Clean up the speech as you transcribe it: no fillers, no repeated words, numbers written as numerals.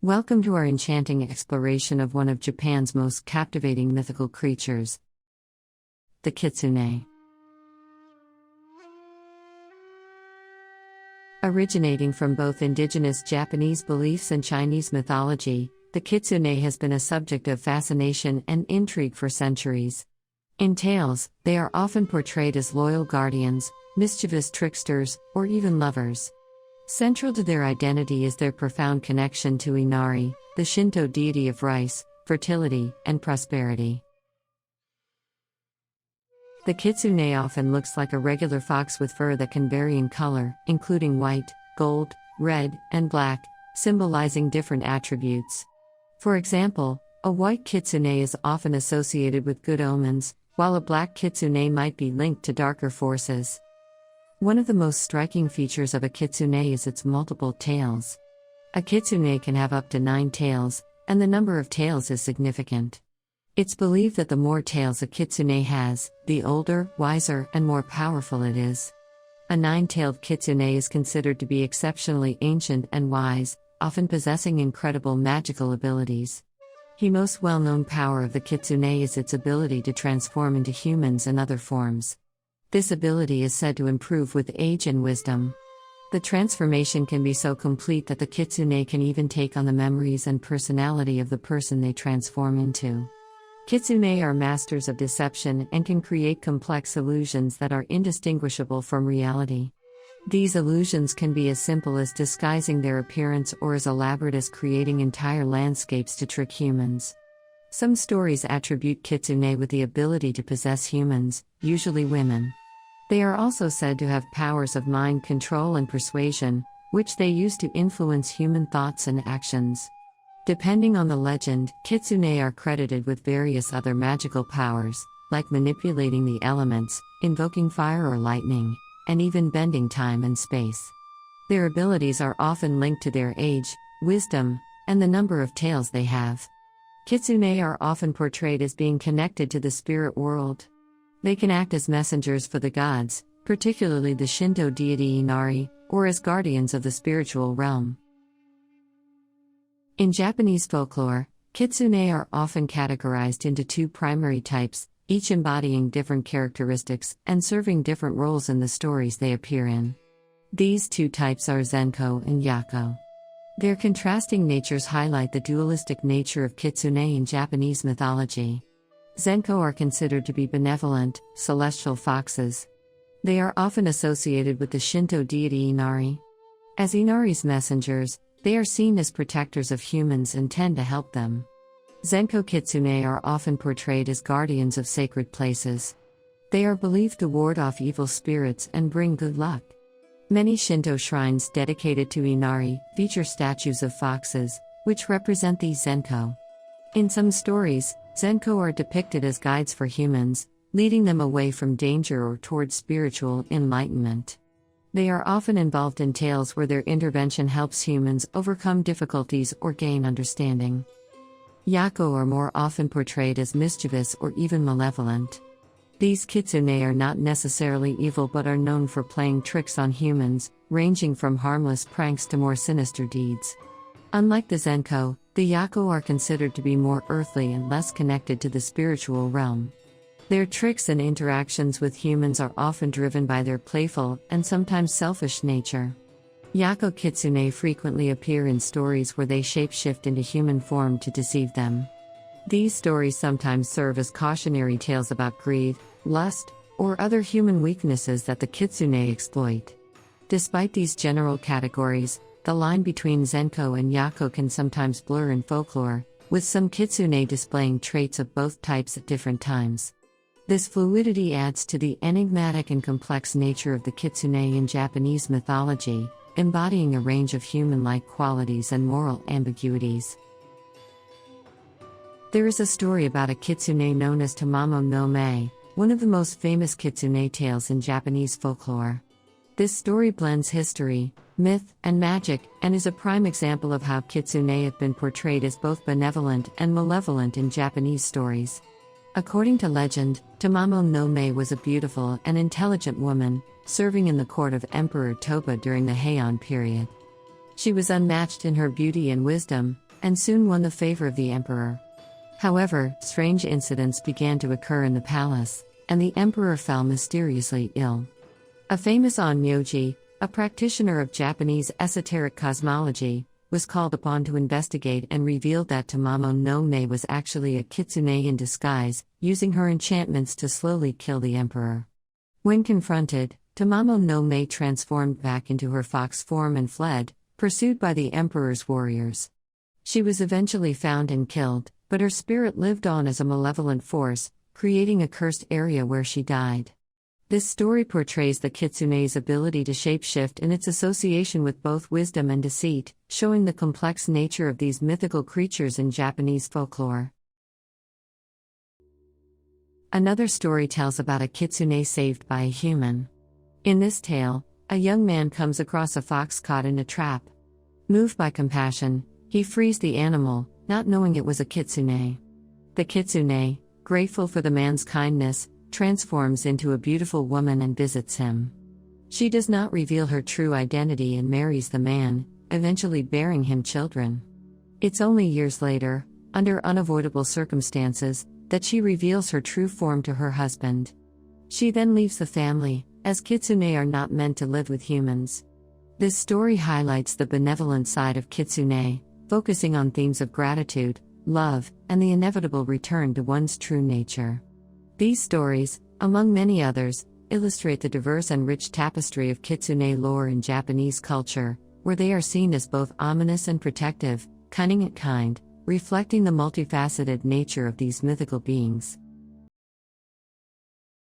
Welcome to our enchanting exploration of one of Japan's most captivating mythical creatures, the Kitsune. Originating from both indigenous Japanese beliefs and Chinese mythology, the Kitsune has been a subject of fascination and intrigue for centuries. In tales, they are often portrayed as loyal guardians, mischievous tricksters, or even lovers. Central to their identity is their profound connection to Inari, the Shinto deity of rice, fertility, and prosperity. The Kitsune often looks like a regular fox with fur that can vary in color, including white, gold, red, and black, symbolizing different attributes. For example, a white kitsune is often associated with good omens, while a black kitsune might be linked to darker forces. One of the most striking features of a kitsune is its multiple tails. A kitsune can have up to 9 tails, and the number of tails is significant. It's believed that the more tails a kitsune has, the older, wiser, and more powerful it is. A 9-tailed kitsune is considered to be exceptionally ancient and wise, often possessing incredible magical abilities. The most well-known power of the kitsune is its ability to transform into humans and other forms. This ability is said to improve with age and wisdom. The transformation can be so complete that the kitsune can even take on the memories and personality of the person they transform into. Kitsune are masters of deception and can create complex illusions that are indistinguishable from reality. These illusions can be as simple as disguising their appearance or as elaborate as creating entire landscapes to trick humans. Some stories attribute kitsune with the ability to possess humans, usually women. They are also said to have powers of mind control and persuasion, which they use to influence human thoughts and actions. Depending on the legend, kitsune are credited with various other magical powers, like manipulating the elements, invoking fire or lightning, and even bending time and space. Their abilities are often linked to their age, wisdom, and the number of tails they have. Kitsune are often portrayed as being connected to the spirit world. They can act as messengers for the gods, particularly the Shinto deity Inari, or as guardians of the spiritual realm. In Japanese folklore, kitsune are often categorized into 2 primary types, each embodying different characteristics and serving different roles in the stories they appear in. These 2 types are Zenko and Yako. Their contrasting natures highlight the dualistic nature of kitsune in Japanese mythology. Zenko are considered to be benevolent, celestial foxes. They are often associated with the Shinto deity Inari. As Inari's messengers, they are seen as protectors of humans and tend to help them. Zenko kitsune are often portrayed as guardians of sacred places. They are believed to ward off evil spirits and bring good luck. Many Shinto shrines dedicated to Inari feature statues of foxes, which represent these Zenko. In some stories, Zenko are depicted as guides for humans, leading them away from danger or towards spiritual enlightenment. They are often involved in tales where their intervention helps humans overcome difficulties or gain understanding. Yako are more often portrayed as mischievous or even malevolent. These kitsune are not necessarily evil but are known for playing tricks on humans, ranging from harmless pranks to more sinister deeds. Unlike the Zenko, the Yako are considered to be more earthly and less connected to the spiritual realm. Their tricks and interactions with humans are often driven by their playful and sometimes selfish nature. Yako kitsune frequently appear in stories where they shapeshift into human form to deceive them. These stories sometimes serve as cautionary tales about greed, lust, or other human weaknesses that the kitsune exploit. Despite these general categories, the line between Zenko and Yako can sometimes blur in folklore, with some kitsune displaying traits of both types at different times. This fluidity adds to the enigmatic and complex nature of the kitsune in Japanese mythology, embodying a range of human-like qualities and moral ambiguities. There is a story about a kitsune known as Tamam No, one of the most famous kitsune tales in Japanese folklore. This story blends history, myth, and magic, and is a prime example of how kitsune have been portrayed as both benevolent and malevolent in Japanese stories. According to legend, Tamam No was a beautiful and intelligent woman, serving in the court of Emperor Toba during the Heian period. She was unmatched in her beauty and wisdom, and soon won the favor of the emperor. However, strange incidents began to occur in the palace, and the emperor fell mysteriously ill. A famous onmyoji, a practitioner of Japanese esoteric cosmology, was called upon to investigate and revealed that Tamam No was actually a kitsune in disguise, using her enchantments to slowly kill the emperor. When confronted, Tamam No transformed back into her fox form and fled, pursued by the emperor's warriors. She was eventually found and killed, but her spirit lived on as a malevolent force, creating a cursed area where she died. This story portrays the kitsune's ability to shapeshift in its association with both wisdom and deceit, showing the complex nature of these mythical creatures in Japanese folklore. Another story tells about a kitsune saved by a human. In this tale, a young man comes across a fox caught in a trap. Moved by compassion, he frees the animal, not knowing it was a kitsune. The kitsune, grateful for the man's kindness, transforms into a beautiful woman and visits him. She does not reveal her true identity and marries the man, eventually bearing him children. It's only years later, under unavoidable circumstances, that she reveals her true form to her husband. She then leaves the family, as kitsune are not meant to live with humans. This story highlights the benevolent side of kitsune, focusing on themes of gratitude, love, and the inevitable return to one's true nature. These stories, among many others, illustrate the diverse and rich tapestry of kitsune lore in Japanese culture, where they are seen as both ominous and protective, cunning and kind, reflecting the multifaceted nature of these mythical beings.